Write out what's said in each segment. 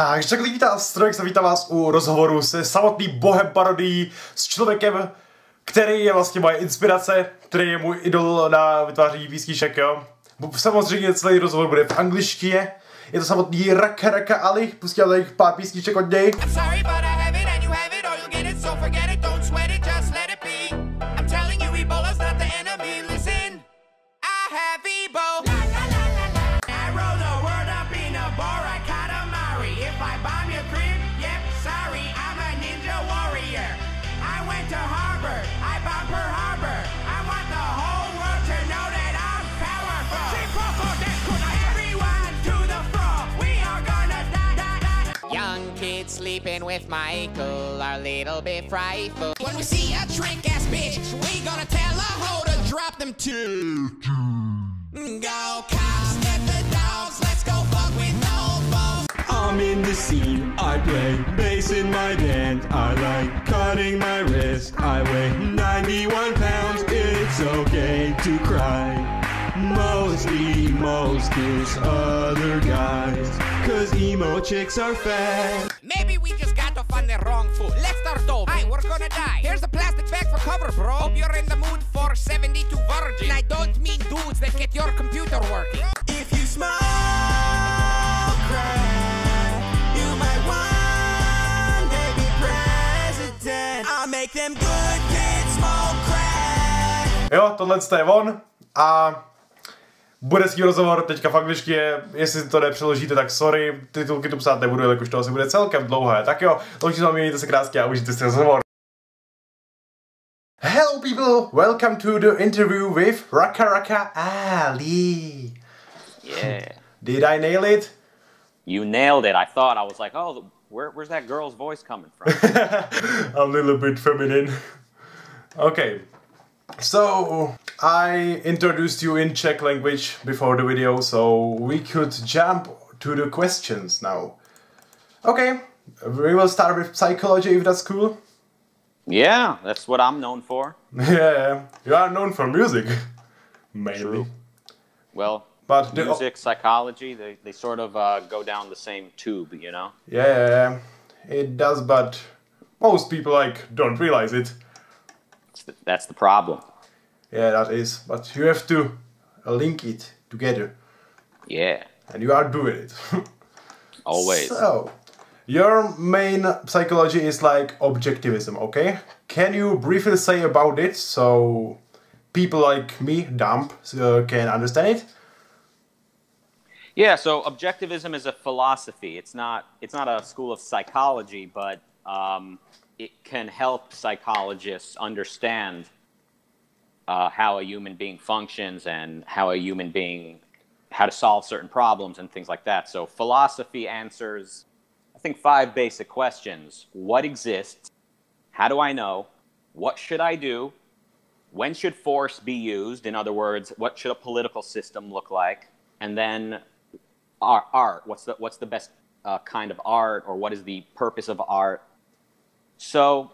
Takže tak vítá Strovex a vítám vás u rozhovoru se samotným bohem parodií, s člověkem, který je vlastně moje inspirace, který je můj idol na vytváření písniček, jo. Samozřejmě celý rozhovor bude v angličtině, je to samotný Rucka Ali, pustím tady pár písniček od něj. Sleeping with Michael, our little bit frightful. When we see a trick-ass bitch, we gonna tell her how to drop them two. Go cops, get the dogs, let's go fuck with no balls. I'm in the scene, I play bass in my band. I like cutting my wrist, I weigh 91 pounds. It's okay to cry. Most emos kiss other guys, cause emo chicks are fat. Maybe we just got to find the wrong food. Let's start over. Hi, we're gonna die. Here's a plastic bag for cover, bro. Hope you're in the mood for 72 virgin. I don't mean dudes that get your computer working. If you smoke crack, you might one day be president. I'll make them good kids smoke crack. Jo, tohle je on a bude skvělý rozhovor teďka v angličtině, jestli to nepřeložíte, tak sorry, titulky tu psát nebudu, jelikož to asi bude celkem dlouhé. Tak jo, loučím s vámi, mějte se krásně a užijte si rozhovor. Hello people, welcome to the interview with Rucka Ali. Yeah. Did I nail it? You nailed it. I thought, I was like, oh, where's that girl's voice coming from? A little bit feminine. Okay. So, I introduced you in Czech language before the video, so we could jump to the questions now. Okay, we will start with psychology, if that's cool. Yeah, that's what I'm known for. Yeah, you are known for music, mainly. True. Well, but music, psychology, they sort of go down the same tube, you know? Yeah, it does, but most people don't realize it. That's the problem. Yeah, that is. But you have to link it together. Yeah. And you are doing it. Always. So, your main psychology is like objectivism, okay? Can you briefly say about it so people like me, dumb, can understand it? Yeah, so objectivism is a philosophy. It's not a school of psychology, but it can help psychologists understand how a human being functions and how to solve certain problems and things like that. So philosophy answers, I think, 5 basic questions. What exists? How do I know? What should I do? When should force be used? In other words, what should a political system look like? And then art. What's the best kind of art, or what is the purpose of art? So,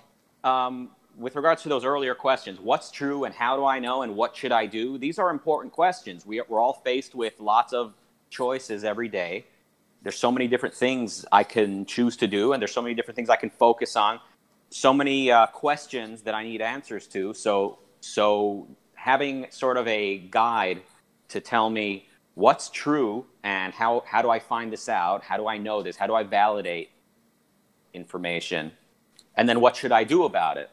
with regards to those earlier questions, what's true and how do I know and what should I do? These are important questions. We're all faced with lots of choices every day. There's so many different things I can choose to do, and there's so many different things I can focus on. So many questions that I need answers to. So having sort of a guide to tell me what's true and how do I find this out? How do I know this? How do I validate information? And then what should I do about it?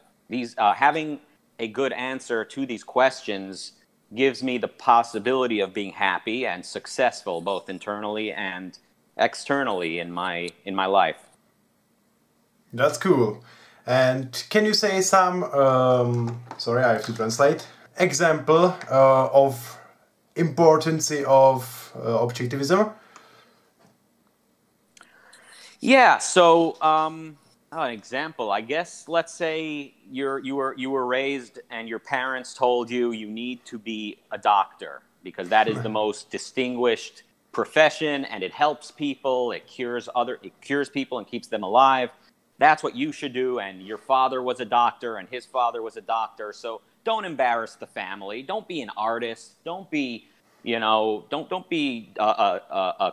Having a good answer to these questions gives me the possibility of being happy and successful, both internally and externally in my life. That's cool. And can you say some, sorry, I have to translate, example of importance of objectivism? Yeah, so an example, I guess, let's say you were raised and your parents told you need to be a doctor because that is the most distinguished profession and it helps people, it cures people and keeps them alive. That's what you should do, and your father was a doctor and his father was a doctor, so don't embarrass the family. Don't be an artist. Don't be, don't be a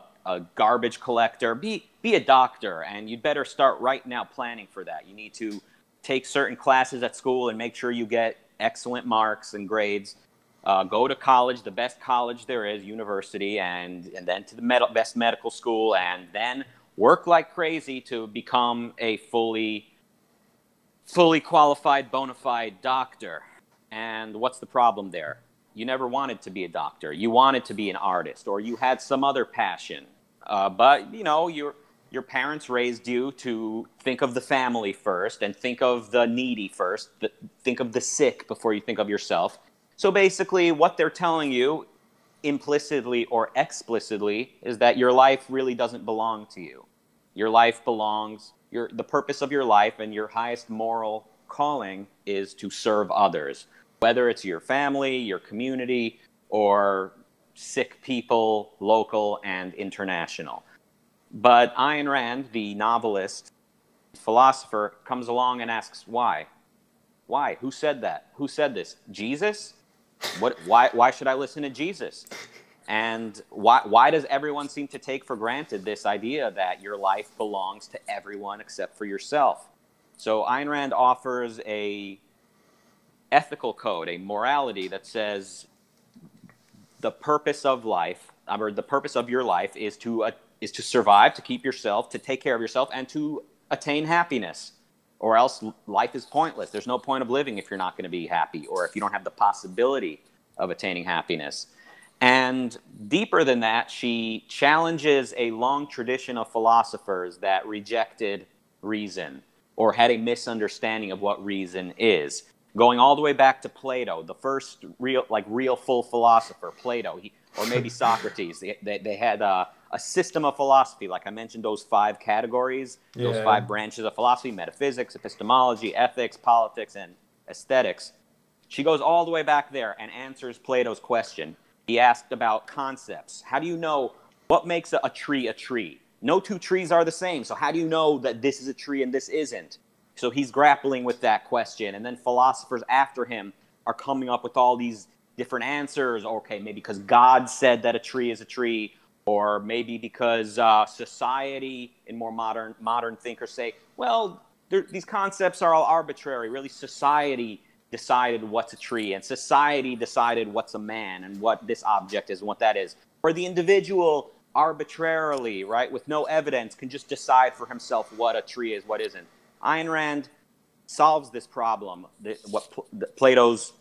garbage collector. be a doctor, and you'd better start right now planning for that. You need to take certain classes at school and make sure you get excellent marks and grades. Go to college, the best college there is, university, and then to the best medical school, and then work like crazy to become a fully qualified, bona fide doctor. And what's the problem there? You never wanted to be a doctor. You wanted to be an artist, or you had some other passion. But, you know, your parents raised you to think of the family first and think of the needy first, think of the sick before you think of yourself. So basically what they're telling you, implicitly or explicitly, is that your life really doesn't belong to you. Your life belongs, the purpose of your life and your highest moral calling is to serve others, whether it's your family, your community, or sick people, local and international. But Ayn Rand, the novelist, philosopher, comes along and asks, why? Why? Who said that? Who said this? Jesus? Why should I listen to Jesus? And why does everyone seem to take for granted this idea that your life belongs to everyone except for yourself? So Ayn Rand offers a ethical code, a morality that says the purpose of life, or the purpose of your life is to survive, to keep yourself, to take care of yourself, and to attain happiness. Or else life is pointless. There's no point of living if you're not going to be happy, or if you don't have the possibility of attaining happiness. And deeper than that, she challenges a long tradition of philosophers that rejected reason, or had a misunderstanding of what reason is. Going all the way back to Plato, the first real full philosopher, Plato, or maybe Socrates. They had a system of philosophy, like I mentioned, those 5 categories, those 5 branches of philosophy: metaphysics, epistemology, ethics, politics, and aesthetics. She goes all the way back there and answers Plato's question. He asked about concepts. How do you know what makes a tree a tree? No 2 trees are the same, so how do you know that this is a tree and this isn't? So he's grappling with that question, and then philosophers after him are coming up with all these different answers. Okay, maybe because God said that a tree is a tree, or maybe because society and more modern thinkers say, well, these concepts are all arbitrary. Really, society decided what's a tree, and society decided what's a man, and what this object is and what that is. Or the individual arbitrarily, right, with no evidence, can just decide for himself what a tree is, what isn't. Ayn Rand solves this problem, Plato's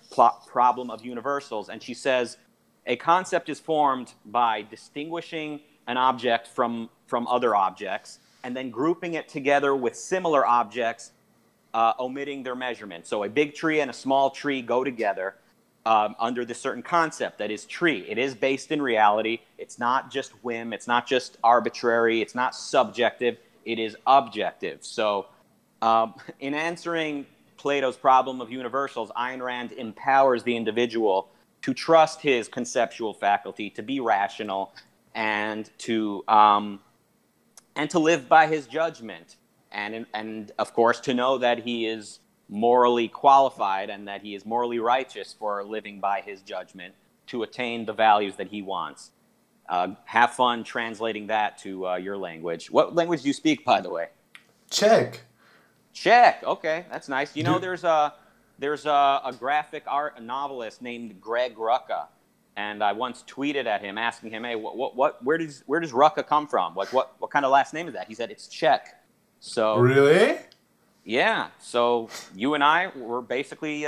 problem of universals, and she says a concept is formed by distinguishing an object from other objects, and then grouping it together with similar objects, omitting their measurement. So a big tree and a small tree go together under this certain concept that is tree. It is based in reality. It's not just whim. It's not just arbitrary. It's not subjective. It is objective. So in answering Plato's problem of universals, Ayn Rand empowers the individual to trust his conceptual faculty, to be rational, and to live by his judgment, and of course to know that he is morally qualified and that he is morally righteous for living by his judgment to attain the values that he wants. Have fun translating that to your language. What language do you speak, by the way? Czech. Czech. Okay, that's nice. You know, there's a graphic art novelist named Greg Rucka, and I once tweeted at him asking him, "Hey, where does Rucka come from? Like, what kind of last name is that?" He said it's Czech. So really? Yeah. So you and I were basically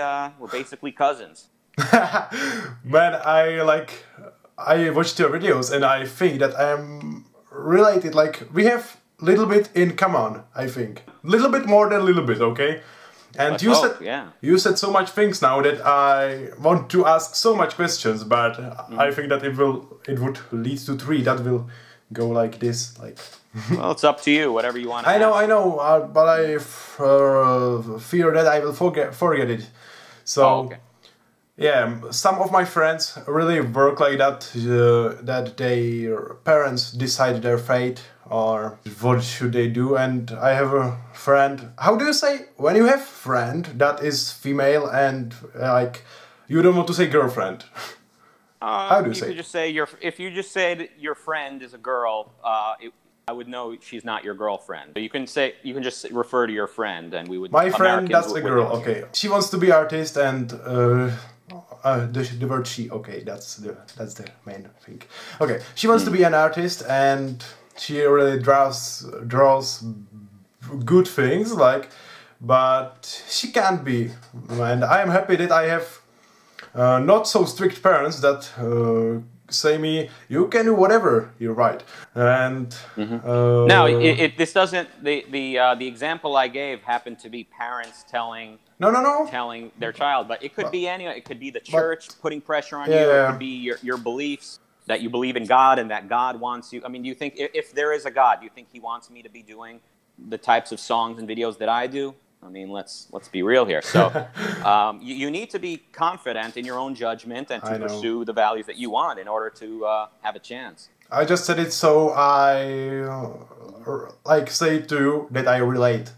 cousins. Man, I watched your videos and I think that I am related. Like, we have little bit in common, I think. Little bit more than a little bit, okay? And you said so much things now that I want to ask so much questions, but I think that it would lead to 3 that will go like this, like. Well, it's up to you. Whatever you want to I know, but I fear that I will forget it. So, okay. Yeah, some of my friends really work like that, that their parents decide their fate, or what should they do. And I have a friend, how do you say, when you have friend that is female and like, you don't want to say girlfriend? How do you say? If you just say that your friend is a girl, I would know she's not your girlfriend. So you can just refer to your friend, and we would. My friend, Americans that's a girl. Okay, she wants to be artist, and the word she. Okay, that's the main thing. Okay, she wants to be an artist, and she really draws good things, like, but she can't be. And I am happy that I have not so strict parents that say me, you can do whatever you write. And now this doesn't the example I gave happened to be parents telling their child, but it could be anyone. It could be the church putting pressure on you. It could be your beliefs, that you believe in God and that God wants you. I mean, do you think if there is a God, do you think he wants me to be doing the types of songs and videos that I do? I mean, let's be real here. So you need to be confident in your own judgment and to pursue the values that you want in order to have a chance. I just said it so I like say to you that I relate.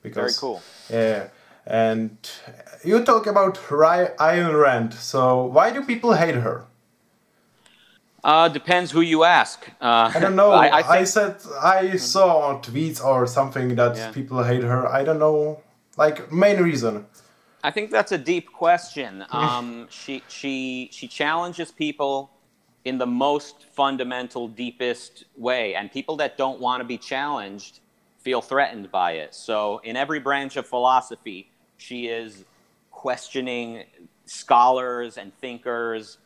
Because, very cool. Yeah, and you talk about Ayn Rand. So why do people hate her? Depends who you ask. I don't know. I saw on tweets or something that people hate her. I don't know. Like, main reason. I think that's a deep question. She challenges people in the most fundamental, deepest way, and people that don't want to be challenged feel threatened by it. So in every branch of philosophy, she is questioning scholars and thinkers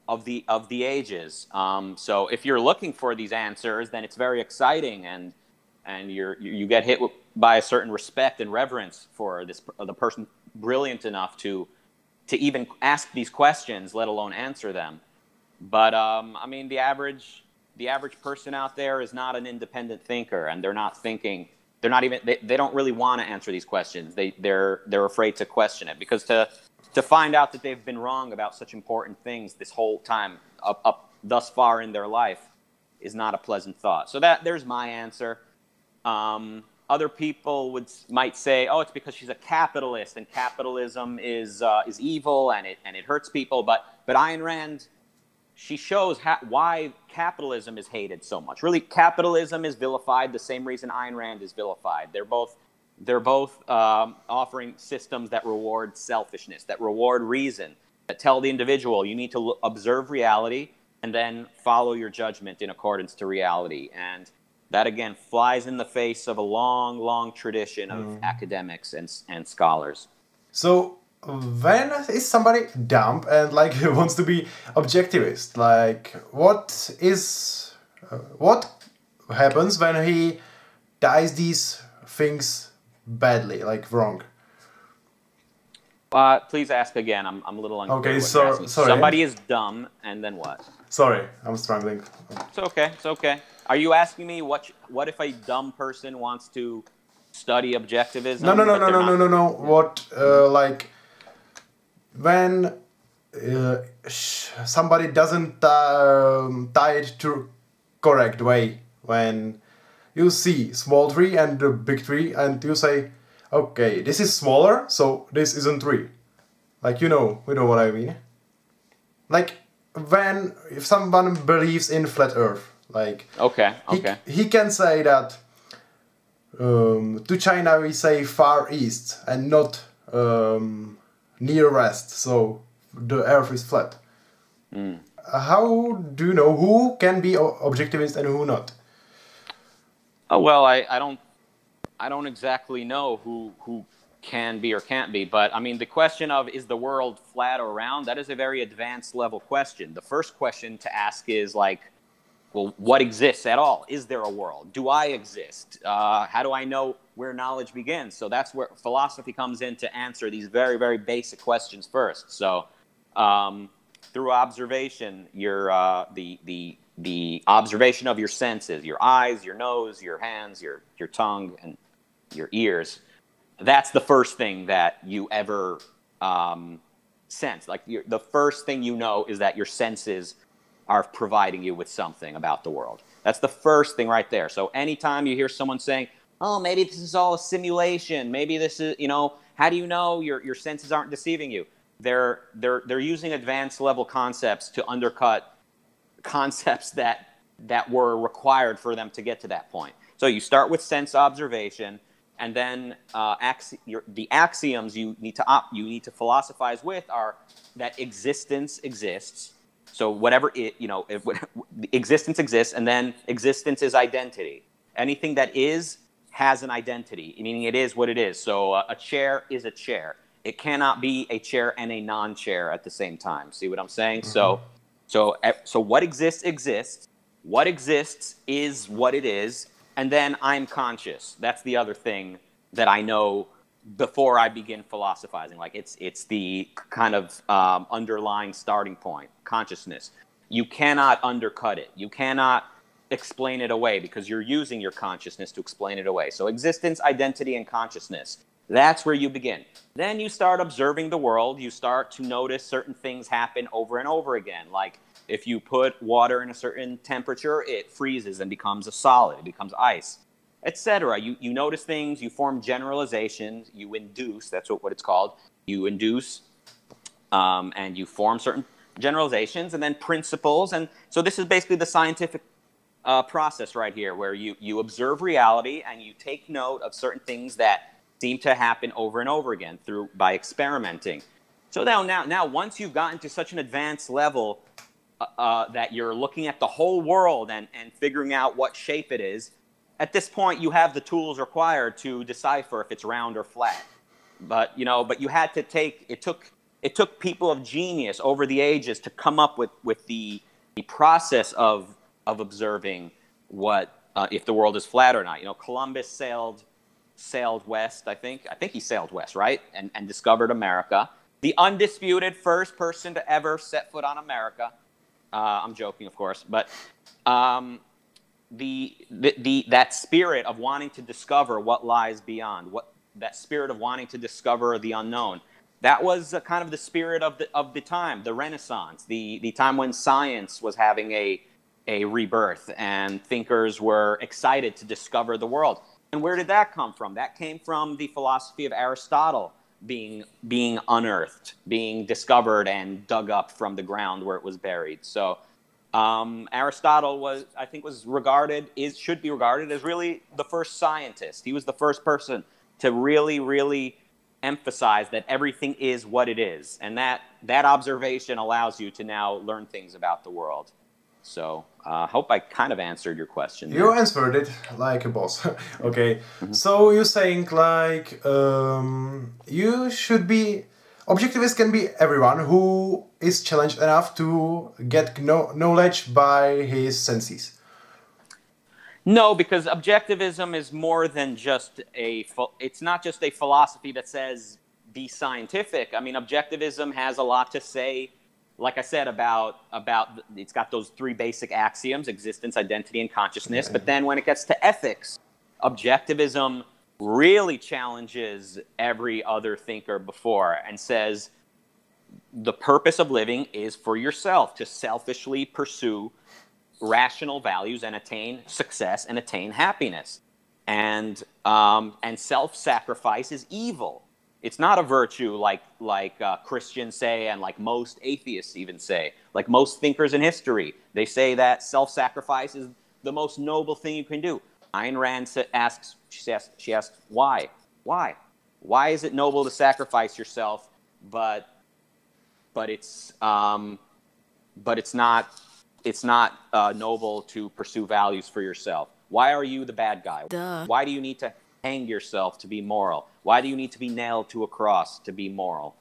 of the ages. So if you're looking for these answers, then it's very exciting, and you get hit by a certain respect and reverence for the person brilliant enough to even ask these questions, let alone answer them. But I mean, the average person out there is not an independent thinker, and they're not thinking. They're not even. They don't really want to answer these questions. They're afraid to question it, because to find out that they've been wrong about such important things this whole time up thus far in their life is not a pleasant thought. So there's my answer. Other people might say, oh, it's because she's a capitalist and capitalism is evil and it hurts people. But Ayn Rand, she shows why capitalism is hated so much. Really, capitalism is vilified the same reason Ayn Rand is vilified. They're both offering systems that reward selfishness, that reward reason, that tell the individual you need to observe reality and then follow your judgment in accordance to reality. And that, again, flies in the face of a long, long tradition of academics and scholars. So when is somebody dumb and like wants to be objectivist? Like, what happens when he does these things badly, like wrong? Please ask again. I'm a little unclear. Okay, sorry. Somebody is dumb, and then what? Sorry, I'm struggling. It's okay. It's okay. Are you asking me what if a dumb person wants to study objectivism? No. What like when somebody doesn't tie it to correct way, when you see small tree and a big tree and you say, okay, this is smaller, so this isn't tree. Like, you know what I mean? Like, if someone believes in flat earth, like, he can say that to China we say far east and not near west, so the earth is flat. How do you know who can be objectivist and who not? Oh, well, I don't exactly know who can be or can't be, but I mean, the question of is the world flat or round, that is a very advanced level question. The first question to ask is like, well, what exists at all? Is there a world? Do I exist? How do I know where knowledge begins? So that's where philosophy comes in to answer these very, very basic questions first. So through observation, the observation of your senses, your eyes, your nose, your hands, your tongue, and your ears, that's the first thing that you ever sense. Like, the first thing you know is that your senses are providing you with something about the world. That's the first thing right there. So anytime you hear someone saying, oh, maybe this is all a simulation, maybe this is, how do you know your senses aren't deceiving you? They're using advanced level concepts to undercut concepts that that were required for them to get to that point. So you start with sense observation, and then the axioms you need to philosophize with are that existence exists. So whatever existence exists, and then existence is identity. Anything that is has an identity, meaning it is what it is. So a chair is a chair. It cannot be a chair and a non-chair at the same time. See what I'm saying? Mm-hmm. So what exists exists. What exists is what it is, and then I'm conscious. That's the other thing that I know before I begin philosophizing. Like it's the kind of underlying starting point, consciousness. You cannot undercut it. You cannot explain it away because you're using your consciousness to explain it away. So existence, identity, and consciousness. That's where you begin. Then you start observing the world. You start to notice certain things happen over and over again. Like if you put water in a certain temperature, it freezes and becomes a solid. It becomes ice, etc. You notice things. You form generalizations. You induce. That's what it's called. You induce and you form certain generalizations and then principles. And so this is basically the scientific process right here, where you observe reality and you take note of certain things that seem to happen over and over again by experimenting. So now once you've gotten to such an advanced level that you're looking at the whole world and figuring out what shape it is, at this point you have the tools required to decipher if it's round or flat. But you had to it took people of genius over the ages to come up with the process of observing what if the world is flat or not. Columbus sailed west, I think he sailed west, right? And discovered America. The undisputed first person to ever set foot on America. I'm joking, of course, but that spirit of wanting to discover what lies beyond, that spirit of wanting to discover the unknown, that was kind of the spirit of the time, the Renaissance, the time when science was having a rebirth and thinkers were excited to discover the world. And where did that come from? That came from the philosophy of Aristotle being unearthed, being discovered and dug up from the ground where it was buried. So Aristotle should be regarded as really the first scientist. He was the first person to really, really emphasize that everything is what it is. And that observation allows you to now learn things about the world. So I hope I kind of answered your question there. You answered it like a boss. Okay. Mm-hmm. So you're saying like you should be... Objectivist can be everyone who is challenged enough to get knowledge by his senses. No, because objectivism is more than just it's not just a philosophy that says be scientific. I mean, objectivism has a lot to say, like I said, about it's got those three basic axioms: existence, identity, and consciousness. Okay. But then when it gets to ethics, objectivism really challenges every other thinker before and says the purpose of living is for yourself, to selfishly pursue rational values and attain success and attain happiness. And self-sacrifice is evil. It's not a virtue like Christians say, and like most atheists even say, like most thinkers in history. They say that self-sacrifice is the most noble thing you can do. Ayn Rand asks, why? Why is it noble to sacrifice yourself, but it's not noble to pursue values for yourself? Why are you the bad guy? Duh. Why do you need to hang yourself to be moral? Why do you need to be nailed to a cross to be moral?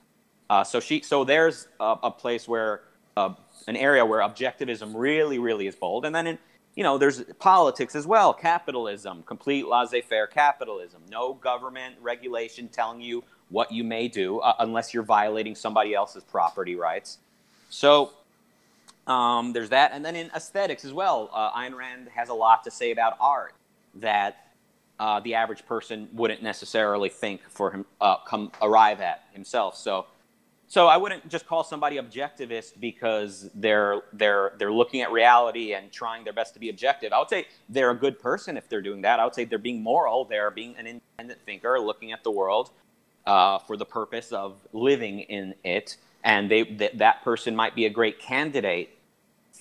So there's a place where an area where objectivism really, really is bold, and then there's politics as well. Capitalism, complete laissez-faire capitalism. No government regulation telling you what you may do unless you're violating somebody else's property rights. So there's that. And then in aesthetics as well, Ayn Rand has a lot to say about art that the average person wouldn't necessarily think for him arrive at himself. So I wouldn't just call somebody objectivist because they're looking at reality and trying their best to be objective. I would say they're a good person if they're doing that. I would say they're being moral. They're being an independent thinker, looking at the world for the purpose of living in it. And that person might be a great candidate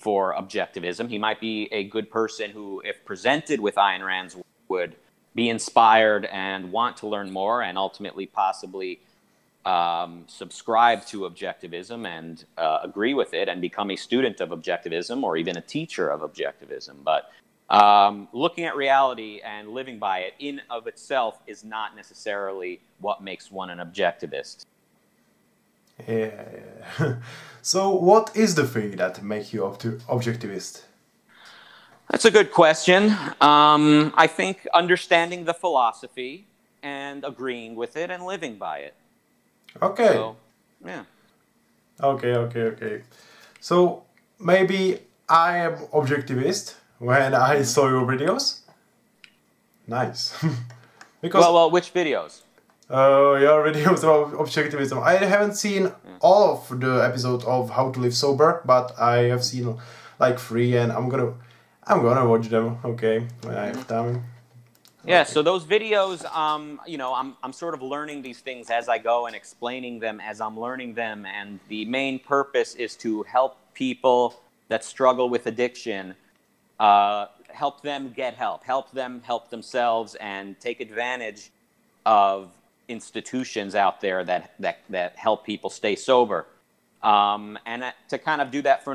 for objectivism. He might be a good person who, if presented with Ayn Rand's, would be inspired and want to learn more and ultimately possibly subscribe to objectivism and agree with it and become a student of objectivism or even a teacher of objectivism. But looking at reality and living by it in of itself is not necessarily what makes one an objectivist. Yeah. So what is the thing that makes you objectivist? That's a good question. I think understanding the philosophy and agreeing with it and living by it. Okay. So, yeah. Okay. So maybe I am objectivist when I saw your videos. Nice. Because well, which videos? Your videos about objectivism. I haven't seen all of the episodes of How to Live Sober, but I have seen like 3, and I'm gonna watch them. Okay, when I have time. Yeah, Okay. so those videos, you know, I'm sort of learning these things as I go and explaining them as I'm learning them, and the main purpose is to help people that struggle with addiction, help them get help, help them help themselves, and take advantage of institutions out there that help people stay sober, and to kind of do that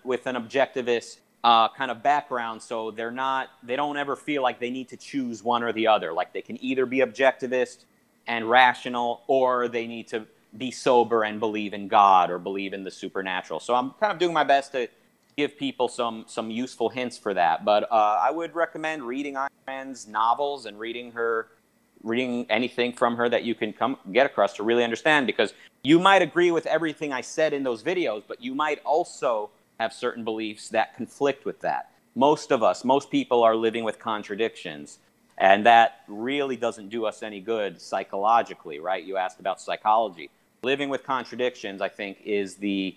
with an objectivist kind of background, so they don't ever feel like they need to choose one or the other. Like they can either be objectivist and rational, or they need to be sober and believe in God or believe in the supernatural. So I'm kind of doing my best to give people some useful hints for that. But I would recommend reading Ayn Rand's novels and reading anything from her that you can get across to really understand, because you might agree with everything I said in those videos, but you might also have certain beliefs that conflict with that. Most people are living with contradictions, and that really doesn't do us any good psychologically, right? You asked about psychology. Living with contradictions, I think, is the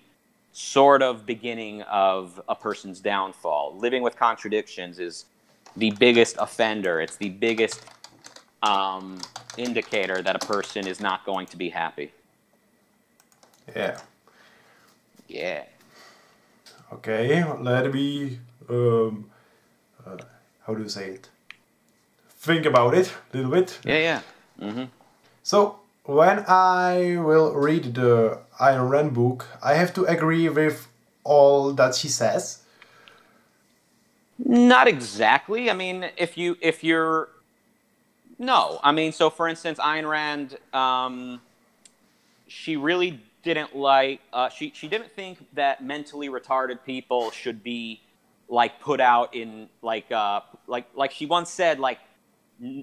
sort of beginning of a person's downfall. Living with contradictions is the biggest offender. It's the biggest indicator that a person is not going to be happy. Yeah. Yeah. Okay, let me, how do you say it? Think about it a little bit. Yeah. Mm-hmm. So, when I will read the Ayn Rand book, I have to agree with all that she says. Not exactly. I mean, no. I mean, so for instance, Ayn Rand, she really didn't like, she didn't think that mentally retarded people should be like put out in like she once said, like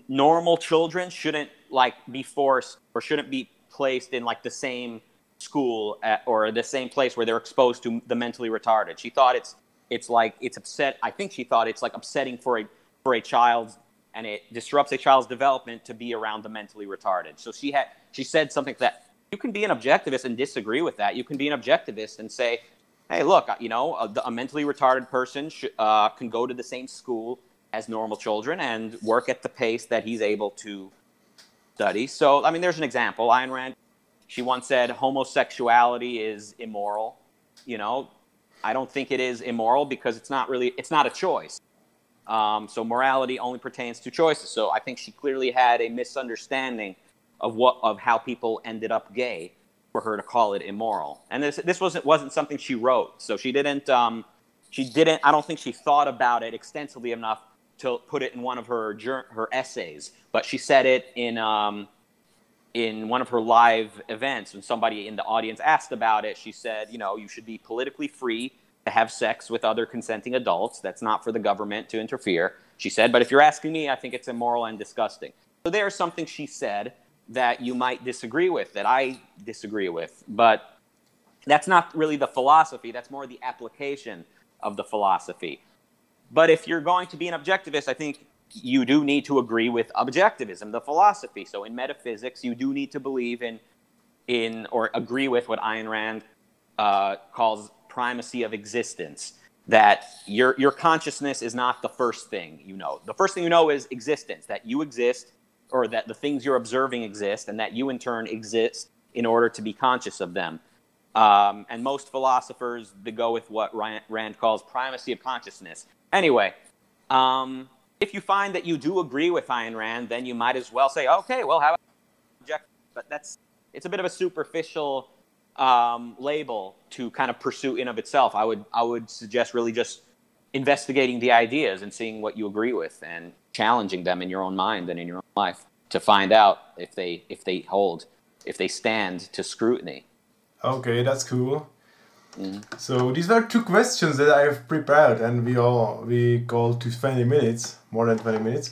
normal children shouldn't like be forced or shouldn't be placed in like the same school or the same place where they're exposed to the mentally retarded. She thought I think she thought it's like upsetting for a child, and it disrupts a child's development to be around the mentally retarded. So she said something that you can be an objectivist and disagree with that. You can be an objectivist and say, hey, look, you know, a mentally retarded person can go to the same school as normal children and work at the pace that he's able to study. So, I mean, there's an example. Ayn Rand, she once said homosexuality is immoral. You know, I don't think it is immoral because it's not a choice. So morality only pertains to choices. So I think she clearly had a misunderstanding of how people ended up gay for her to call it immoral. And this wasn't something she wrote. So she didn't, I don't think she thought about it extensively enough to put it in one of her essays. But she said it in one of her live events when somebody in the audience asked about it. She said, you know, you should be politically free to have sex with other consenting adults. That's not for the government to interfere. She said, but if you're asking me, I think it's immoral and disgusting. So there's something she said that you might disagree with, that I disagree with. But that's not really the philosophy. That's more the application of the philosophy. But if you're going to be an objectivist, I think you do need to agree with objectivism, the philosophy. So in metaphysics, you do need to believe in or agree with what Ayn Rand calls primacy of existence, that your consciousness is not the first thing you know. The first thing you know is existence, that you exist, or that the things you're observing exist, and that you in turn exist in order to be conscious of them. And most philosophers, they go with what Rand calls primacy of consciousness. Anyway, if you find that you do agree with Ayn Rand, then you might as well say, okay, well, how about object? But it's a bit of a superficial label to kind of pursue in of itself. I would suggest really just investigating the ideas and seeing what you agree with and challenging them in your own mind and in your own life to find out if they stand to scrutiny. Okay, that's cool. So these were 2 questions that I have prepared, and we called to 20 minutes, more than 20 minutes.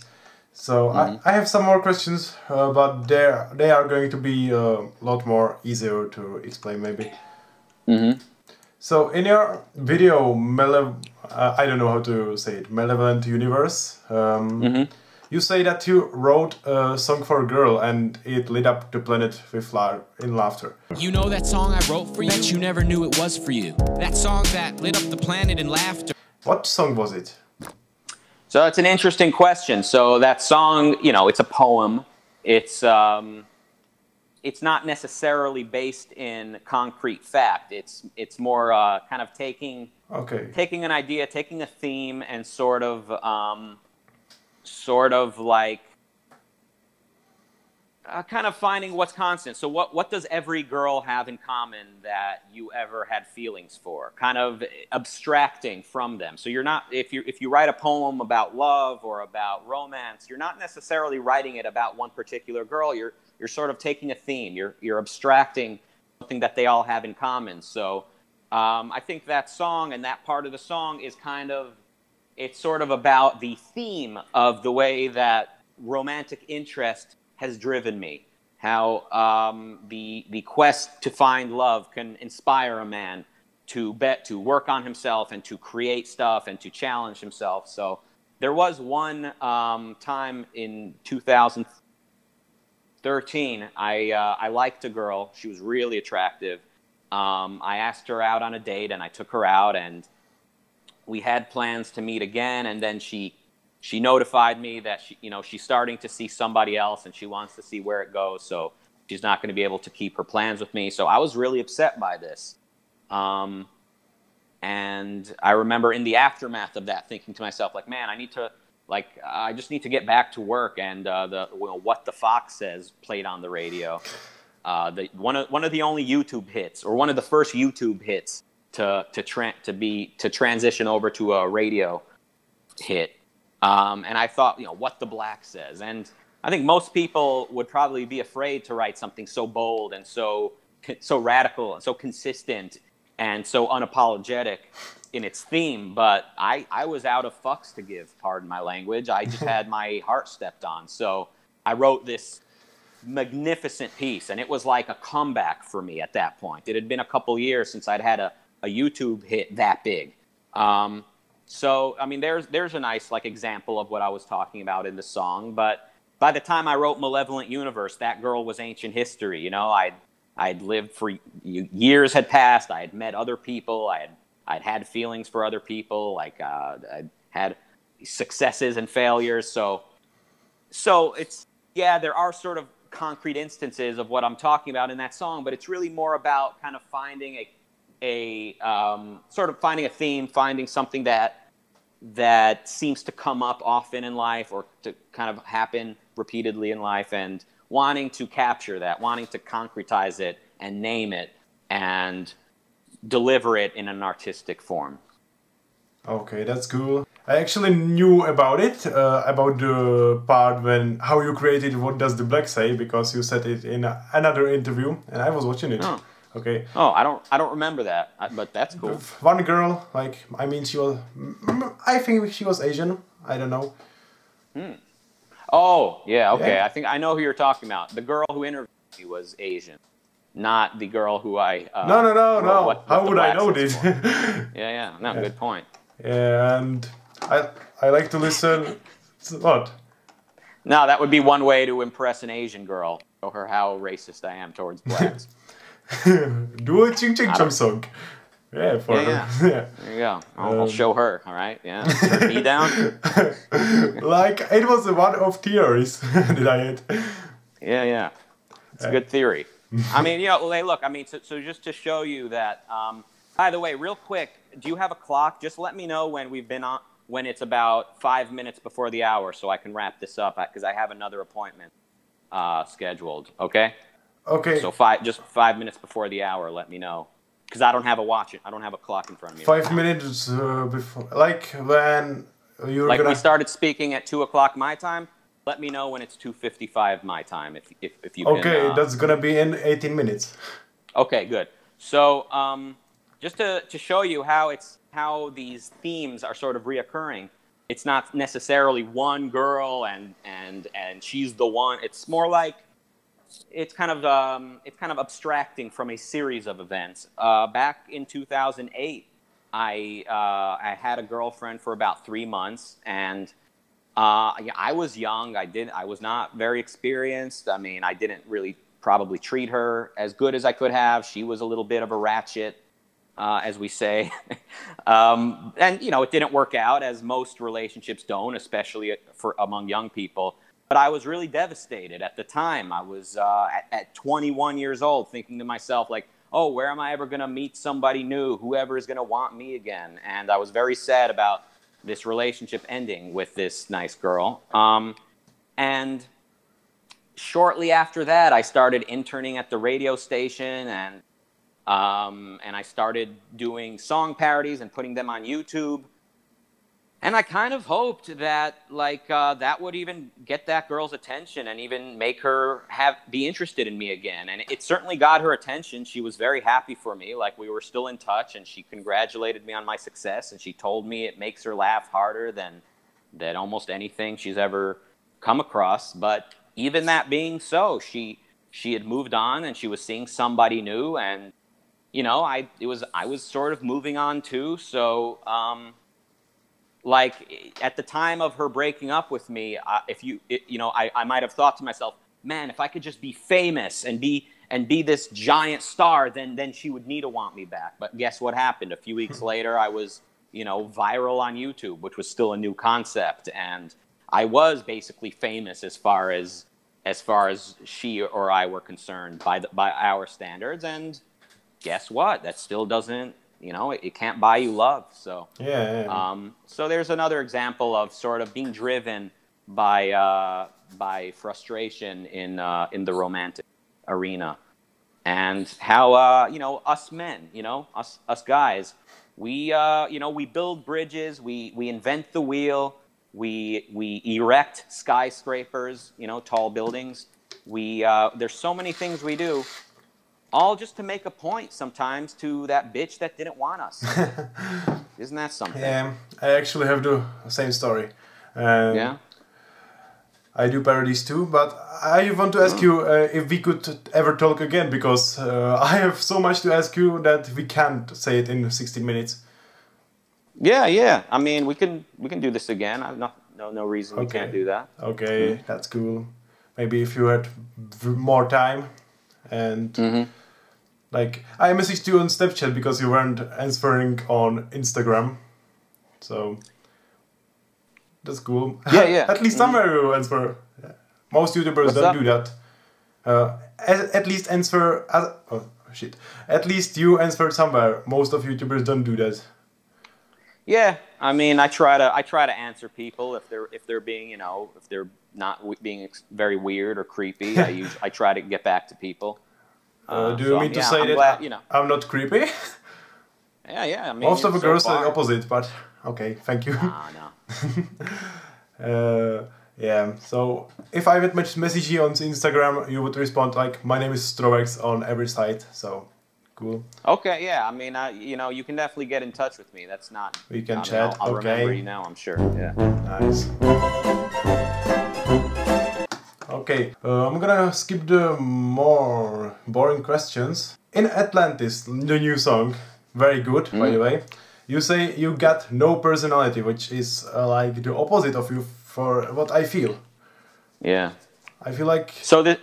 So I have some more questions, but they are going to be a lot more easier to explain maybe. So in your video, I don't know how to say it, Malevolent Universe, you say that you wrote a song for a girl and it lit up the planet with in laughter. You know that song I wrote for you? Bet you never knew it was for you. That song that lit up the planet in laughter. What song was it? So it's an interesting question. So that song, you know, it's a poem. It's not necessarily based in concrete fact. It's more kind of taking an idea, taking a theme, and sort of like kind of finding what's constant. So what does every girl have in common that you ever had feelings for? Kind of abstracting from them. So you're not, if you write a poem about love or about romance, you're not necessarily writing it about one particular girl. You're sort of taking a theme. You're abstracting something that they all have in common. So I think that song and that part of the song is kind of, it's sort of about the theme of the way that romantic interest has driven me. How the quest to find love can inspire a man to work on himself and to create stuff and to challenge himself. So there was one time in 2013, I liked a girl. She was really attractive. I asked her out on a date and I took her out, and we had plans to meet again, and then she notified me that she's starting to see somebody else and she wants to see where it goes, so she's not going to be able to keep her plans with me. So I was really upset by this. And I remember in the aftermath of that thinking to myself, like, man, I just need to get back to work. And What the Fox Says played on the radio. One of the only YouTube hits, or one of the first YouTube hits to transition over to a radio hit. And I thought, What the Black Says. And I think most people would probably be afraid to write something so bold and so radical and so consistent and so unapologetic in its theme. But I was out of fucks to give, pardon my language. I just had my heart stepped on. So I wrote this magnificent piece, and it was like a comeback for me at that point. It had been a couple years since I'd had a YouTube hit that big. So, I mean, there's a nice example of what I was talking about in the song. But by the time I wrote Malevolent Universe, that girl was ancient history. I'd lived for years had passed. I had met other people. I'd had feelings for other people. I'd had successes and failures. So it's, there are sort of concrete instances of what I'm talking about in that song, but it's really more about kind of finding finding a theme, finding something that seems to come up often in life or to kind of happen repeatedly in life, and wanting to capture that, wanting to concretize it and name it and deliver it in an artistic form. Okay, that's cool. I actually knew about it, about the part how you created What Does the Black Say, because you said it in another interview, and I was watching it. Oh. Okay. Oh, I don't remember that, but that's cool. One girl, she was, I think she was Asian. I don't know. Oh, yeah, okay. Yeah. I think I know who you're talking about. The girl who interviewed me was Asian, not the girl who I... No. How would I know this? Yeah. No, good point. Yeah, and I like to listen... What? No, that would be one way to impress an Asian girl. Show her how racist I am towards blacks. Do a Ching Ching Chong song. Yeah, for her. Yeah. There you go. I'll show her, all right? Yeah. Turn me down. It was one of theories that I had. Yeah. It's a good theory. I mean, hey, look, I mean, so just to show you that, by the way, real quick, do you have a clock? Just let me know when we've been on, when it's about 5 minutes before the hour so I can wrap this up because I have another appointment scheduled, okay? Okay. So just 5 minutes before the hour, let me know. Because I don't have a watch, I don't have a clock in front of me. 5 minutes before, like when you're like gonna... we started speaking at 2 o'clock my time. Let me know when it's 2:55 my time, if you can. Okay, that's gonna be in 18 minutes. Okay, good. So just to show you how these themes are sort of reoccurring, it's not necessarily one girl and she's the one. It's more like it's kind of abstracting from a series of events. Back in 2008, I had a girlfriend for about 3 months, and I was young. I was not very experienced. I mean, I didn't really probably treat her as good as I could have. She was a little bit of a ratchet, as we say. And, you know, it didn't work out, as most relationships don't, especially among young people. But I was really devastated at the time. I was at 21 years old thinking to myself, like, oh, where am I ever going to meet somebody new? Whoever is going to want me again? And I was very sad about this relationship ending with this nice girl. And shortly after that, I started interning at the radio station, and I started doing song parodies and putting them on YouTube. And I kind of hoped that, like, that would even get that girl's attention and even make her be interested in me again. And it certainly got her attention. She was very happy for me. Like, we were still in touch, and she congratulated me on my success. And she told me it makes her laugh harder than almost anything she's ever come across. But even that being so, she had moved on, and she was seeing somebody new. And, you know, I was sort of moving on too. So, like, at the time of her breaking up with me, I might have thought to myself, man, if I could just be famous and be this giant star, then she would need to want me back. But guess what happened? A few weeks later, I was, you know, viral on YouTube, which was still a new concept, and I was basically famous as far as she or I were concerned by our standards. And guess what? That still doesn't. You know, it can't buy you love. So yeah. So there's another example of sort of being driven by frustration in the romantic arena, and how you know, us men, you know, us guys, we we build bridges, we invent the wheel, we erect skyscrapers, you know, tall buildings. There's so many things we do. All just to make a point sometimes to that bitch that didn't want us. Isn't that something? Yeah, I actually have the same story. Yeah? I do parodies too, but I want to ask you if we could ever talk again, because I have so much to ask you that we can't say it in 16 minutes. Yeah. I mean, we can do this again. I've no reason we can't do that. Okay, that's cool. Maybe if you had more time. And like, I messaged you on Snapchat because you weren't answering on Instagram, so that's cool. Yeah. At least somewhere you answer. Most YouTubers don't do that. At least answer. Oh shit! At least you answer somewhere. Most of YouTubers don't do that. Yeah, I mean, I try to answer people if they're being, you know, if they're not being very weird or creepy. I try to get back to people. Do you mean to say that glad, you know, I'm not creepy? Yeah. I mean, most of the girls are the opposite, but okay, thank you. No. Yeah. So if I would message you on Instagram, you would respond like, "My name is Strovex" on every site. So cool. Okay. Yeah. I mean, you know, you can definitely get in touch with me. That's not. We can chat. I'll okay. remember you now, I'm sure. Yeah. Nice. Okay, I'm gonna skip the more boring questions. In Atlantis, the new song, very good, by the way, you say you got no personality, which is like the opposite of you, for what I feel. Yeah. I feel like... So this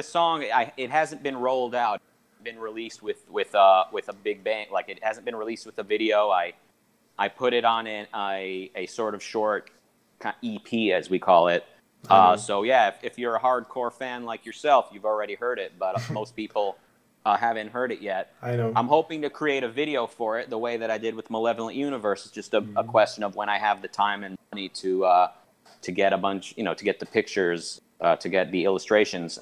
song, it hasn't been rolled out, been released with a big bang. Like, it hasn't been released with a video. I put it on a sort of short EP, as we call it. So yeah, if you're a hardcore fan like yourself, you've already heard it, but most people haven't heard it yet. I know. I'm hoping to create a video for it the way that I did with Malevolent Universe. It's just a question of when I have the time and money to get a bunch, to get the pictures, to get the illustrations.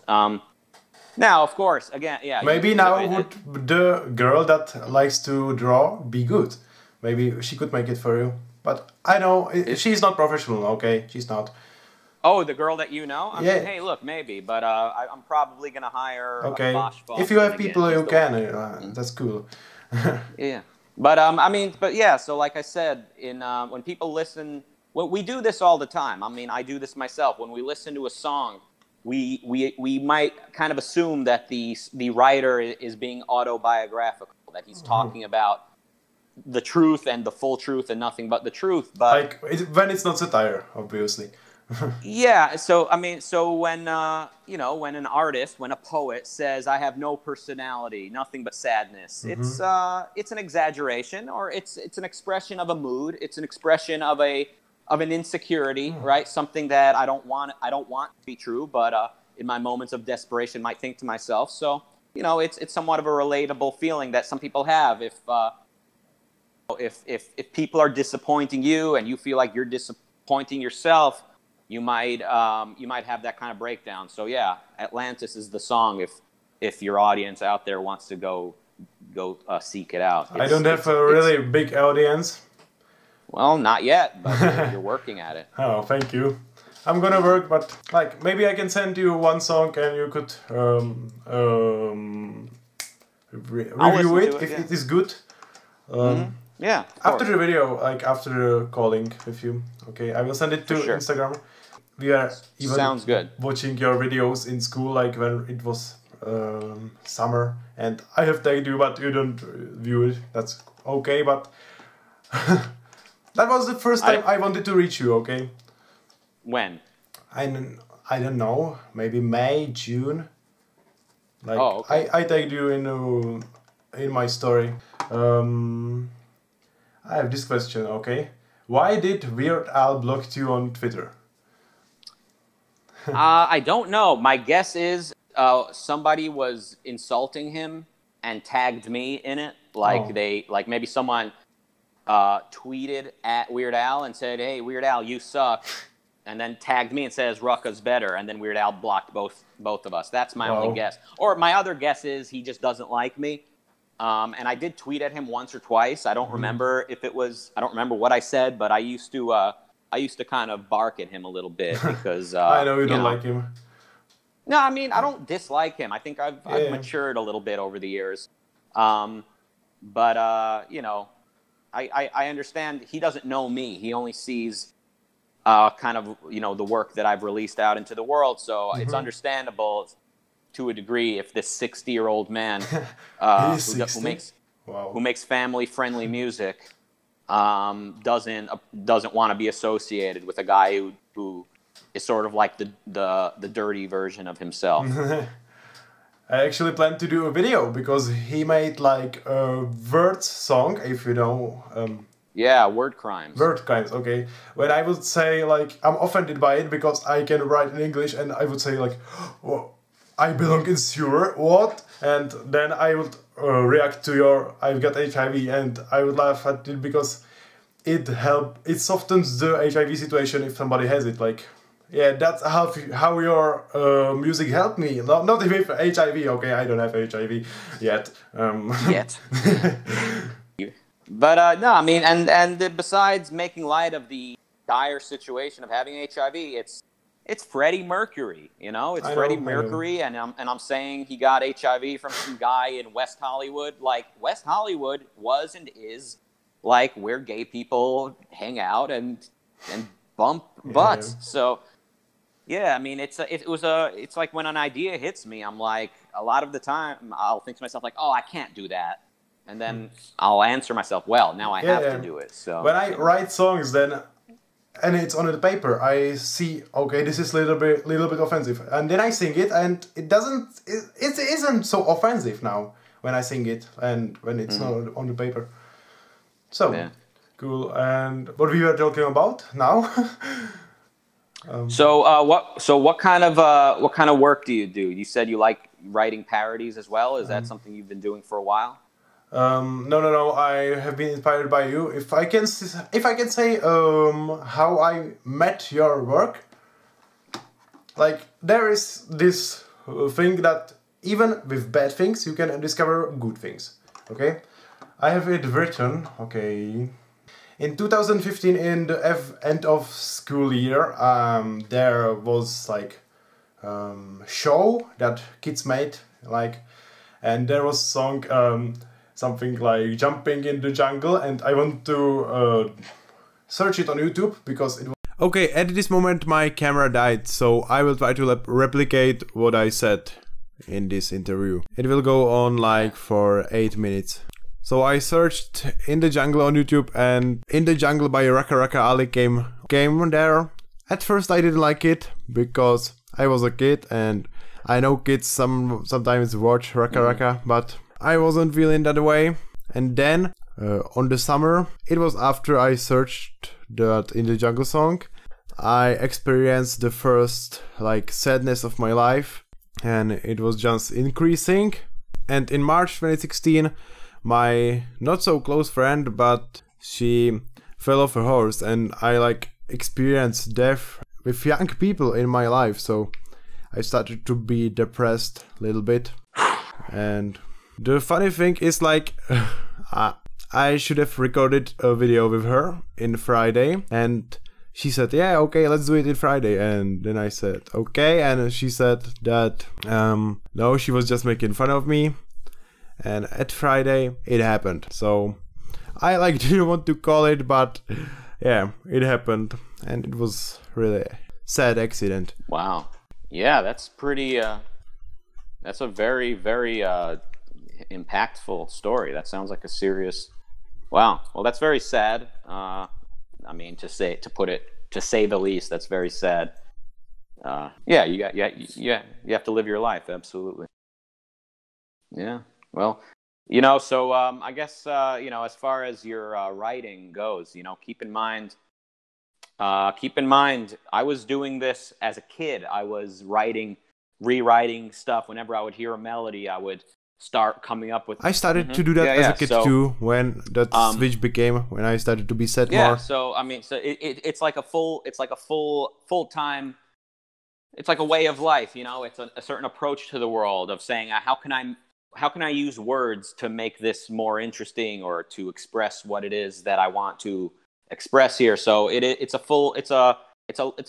Now, of course, again, yeah. Maybe now would the girl that likes to draw be good? Maybe she could make it for you. But I know she's not professional. Okay, she's not. Oh, the girl that you know? I Yeah. mean, hey, look, maybe, but I'm probably gonna hire. Okay. A Bosch phone If you have again, people you just can, that's cool. Yeah, but I mean, but yeah. So like I said, when people listen, we do this all the time. I mean, I do this myself. When we listen to a song, we might kind of assume that the writer is being autobiographical, that he's talking about the truth and the full truth and nothing but the truth. But Like when it's not satire, obviously. yeah, so I mean, so when when an artist, when a poet says, "I have no personality, nothing but sadness," it's an exaggeration, or it's an expression of a mood. It's an expression of an insecurity, right? Something that I don't want to be true, but in my moments of desperation, might think to myself. So it's somewhat of a relatable feeling that some people have if people are disappointing you and you feel like you're disappointing yourself. You might have that kind of breakdown. So yeah, Atlantis is the song if your audience out there wants to go seek it out. I don't have a really big audience. Well, not yet, but you're working at it. Oh, thank you. I'm gonna work, but like maybe I can send you one song and you could review it if it is good. Yeah. After the video, like after the calling with you, okay, I will send it to Instagram. We are even Sounds good. watching your videos in school, like when it was summer, and I have tagged you, but you don't view it. That's okay, but that was the first time I wanted to reach you. Okay. When? I don't know. Maybe May, June. Like okay. I tagged you in my story. I have this question, okay? Why did Weird Al block you on Twitter? I don't know. My guess is somebody was insulting him and tagged me in it. Like maybe someone tweeted at Weird Al and said, "Hey, Weird Al, you suck," and then tagged me and says Rucka's better, and then Weird Al blocked both of us. That's my only guess. Or my other guess is he just doesn't like me. And I did tweet at him once or twice. I don't remember if it was. I don't remember what I said, but I used to kind of bark at him a little bit because I know you don't like him. No, I mean I don't dislike him. I think I've matured a little bit over the years. But I understand he doesn't know me. He only sees kind of the work that I've released out into the world. So it's understandable to a degree if this 60-year-old man who makes family-friendly music doesn't want to be associated with a guy who is sort of like the dirty version of himself. I actually plan to do a video because he made like a word song, if you know. Yeah, word crimes. Word crimes, okay. When I would say like I'm offended by it because I can write in English, and I would say like, oh, I belong in sewer, what? And then I would react to your I've got HIV, and I would laugh at it because it softens the HIV situation if somebody has it. Like, yeah, that's how your music helped me. Not even HIV, okay, I don't have HIV yet. Yet. But no, I mean, and besides making light of the dire situation of having HIV, it's Freddie Mercury, It's Freddie Mercury, and I'm saying he got HIV from some guy in West Hollywood. Like, West Hollywood was and is like where gay people hang out and bump butts. So yeah, I mean, it's like when an idea hits me, I'm like, a lot of the time I'll think to myself like, oh, I can't do that. And then I'll answer myself, well, now I have to do it. So when I write songs, then and it's on the paper, I see, okay, this is little bit offensive, and then I sing it, and it isn't so offensive now when I sing it, and when it's not on the paper. So cool. And what we were talking about now? What kind of work do you do? You said you like writing parodies as well. Is that something you've been doing for a while? No. I have been inspired by you. If I can say how I met your work, like there is this thing that even with bad things you can discover good things. Okay, I have it written. Okay. In 2015, in the end of school year, there was like show that kids made, like, and there was song something like "Jumping in the Jungle," and I want to search it on YouTube because it was. Okay, at this moment my camera died, so I will try to replicate what I said in this interview. It will go on like for 8 minutes. So I searched In the Jungle on YouTube, and In the Jungle by Rucka Ali came there. At first I didn't like it because I was a kid, and I know kids sometimes watch Rucka, but I wasn't feeling that way. And then on the summer, it was after I searched that In the Jungle song, I experienced the first like sadness of my life, and it was just increasing. And in March 2016, my not so close friend, but she fell off a horse, and I like experienced death with young people in my life, so I started to be depressed a little bit. And the funny thing is, like, I should have recorded a video with her in Friday, and she said, yeah, okay, let's do it in Friday. And then I said, okay, and she said that no, she was just making fun of me. And at Friday it happened. So I like didn't want to call it, but yeah, it happened, and it was really a sad accident. Wow. Yeah, that's pretty that's a very, very impactful story. That sounds like a serious. Wow. Well, that's very sad. I mean, to say the least, that's very sad. Yeah, you have to live your life, absolutely. Yeah. Well, you know, so I guess you know, as far as your writing goes, you know, keep in mind, I was doing this as a kid. I was rewriting stuff. Whenever I would hear a melody, I would start coming up with. I started to do that as a kid too. When that switch became, when I started to be sad more. Yeah. So I mean, so it's like a full time. It's like a way of life, you know. It's a certain approach to the world of saying, how can I use words to make this more interesting, or to express what it is that I want to express here? So it's a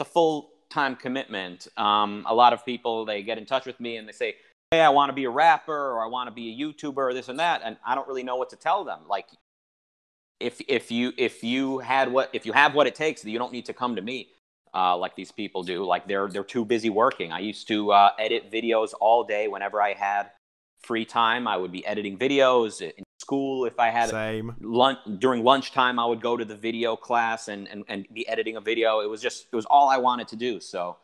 full-time commitment. A lot of people, they get in touch with me and they say, hey, I want to be a rapper, or I want to be a YouTuber, or this and that, and I don't really know what to tell them. Like, if you have what it takes, you don't need to come to me like these people do. Like they're too busy working. I used to edit videos all day whenever I had free time. I would be editing videos in school. If I had during lunchtime, I would go to the video class and be editing a video. It was all I wanted to do. So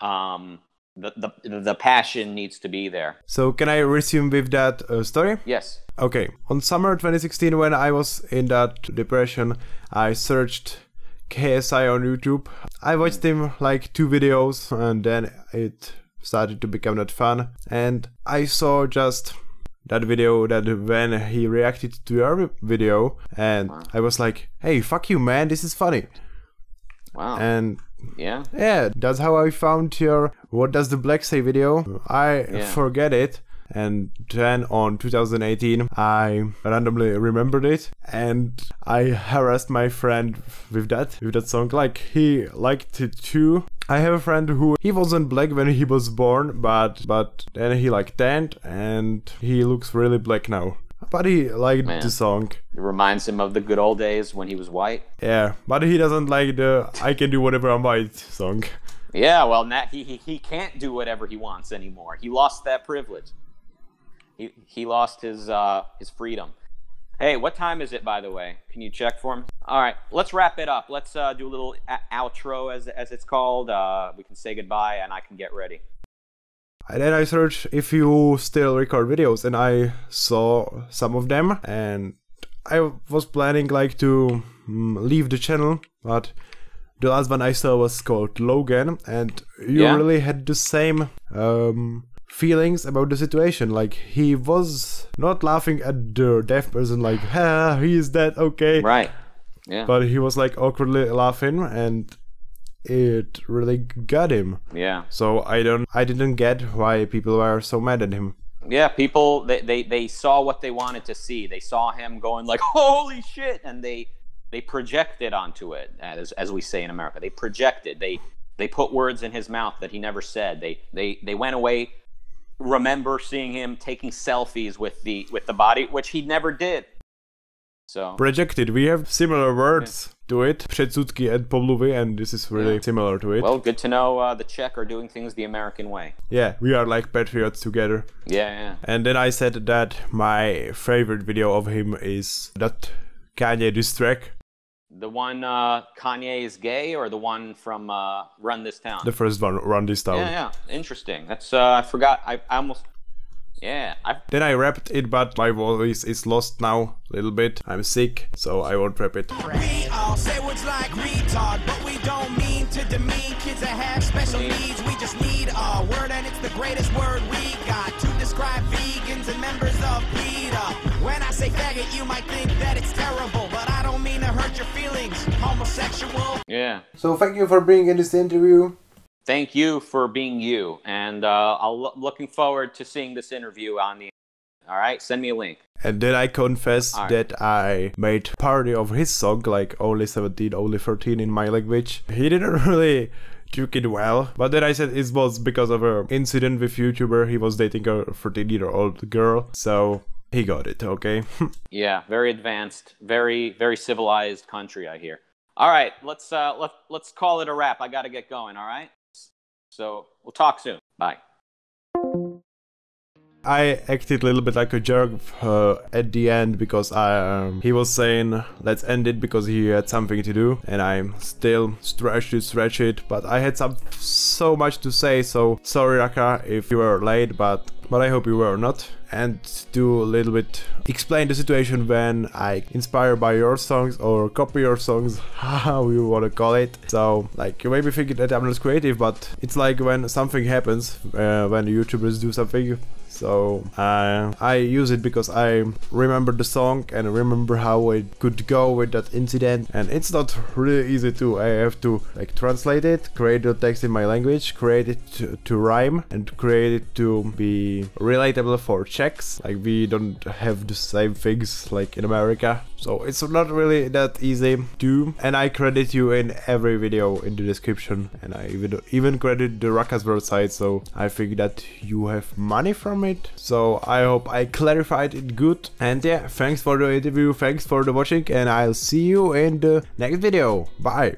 the passion needs to be there. So can I resume with that story? Yes. Okay. On summer 2016, when I was in that depression, I searched KSI on YouTube. I watched him like 2 videos, and then it started to become that fun, and I saw just that video that when he reacted to your video, and I was like, hey, fuck you, man, this is funny. Wow. And yeah, that's how I found your What Does the Black Say video. I forget it, and then on 2018 I randomly remembered it, and I harassed my friend with that song. Like, he liked it too. I have a friend who, he wasn't black when he was born, but then he like tanned, and he looks really black now. But he liked the song. It reminds him of the good old days when he was white. Yeah, but he doesn't like the I can do whatever I'm white song. Yeah, well, he can't do whatever he wants anymore. He lost that privilege. He lost his freedom. Hey, what time is it, by the way? Can you check for him? All right, let's wrap it up. Let's do a little outro, as it's called. We can say goodbye, and I can get ready. And then I searched if you still record videos, and I saw some of them, and I was planning like to leave the channel, but the last one I saw was called Logan, and you really had the same feelings about the situation. Like, he was not laughing at the deaf person like, ha, he is dead, okay. Right. Yeah. But he was like awkwardly laughing, and it really got him. Yeah. So I didn't get why people were so mad at him. Yeah, people, they saw what they wanted to see. They saw him going like, holy shit, and they projected onto it, as we say in America. They projected. They put words in his mouth that he never said. They went away. Remember seeing him taking selfies with the body, which he never did. So projected. We have similar words to it. Předsudky and pomluvy, and this is really similar to it. Well, good to know the Czech are doing things the American way. Yeah, we are like patriots together. Yeah. And then I said that my favorite video of him is that Kanye diss track. The one Kanye is gay, or the one from Run This Town? The first one, Run This Town. Yeah. Interesting. That's I forgot. I almost. Yeah. Then I rapped it, but my voice is lost now a little bit. I'm sick, so I won't rap it. We all say words like retard, but we don't mean to demean kids that have special needs. We just need a word, and it's the greatest word we got to describe vegans and members of PETA. When I say faggot, you might think that it's terrible, but I don't mean to hurt your feelings. Homosexual. Yeah. So thank you for being in this interview. Thank you for being you, and looking forward to seeing this interview on the. All right, send me a link. And then I confess that I made parody of his song, like only 17, only 13 in my language. He didn't really took it well, but then I said it was because of an incident with YouTuber. He was dating a 13-year-old girl, so he got it, okay? Yeah, very advanced, very civilized country, I hear. All right, let's call it a wrap. I got to get going, all right? So we'll talk soon. Bye. I acted a little bit like a jerk at the end because he was saying let's end it because he had something to do, and I'm still stretch it, but I had so much to say, so sorry Rucka if you were late, but I hope you were not. And do a little bit explain the situation when I inspired by your songs or copy your songs, how you wanna call it. So like, you may be thinking that I'm not creative, but it's like when something happens, when YouTubers do something. So I use it because I remember the song and remember how it could go with that incident, and it's not really easy to. I have to like translate it, create the text in my language, create it to rhyme, and create it to be relatable for Czechs. Like, we don't have the same things like in America, so it's not really that easy to. And I credit you in every video in the description, and I even credit the Rucka's website, so I think that you have money from it. So I hope I clarified it good. And yeah, thanks for the interview, thanks for the watching, and I'll see you in the next video. Bye.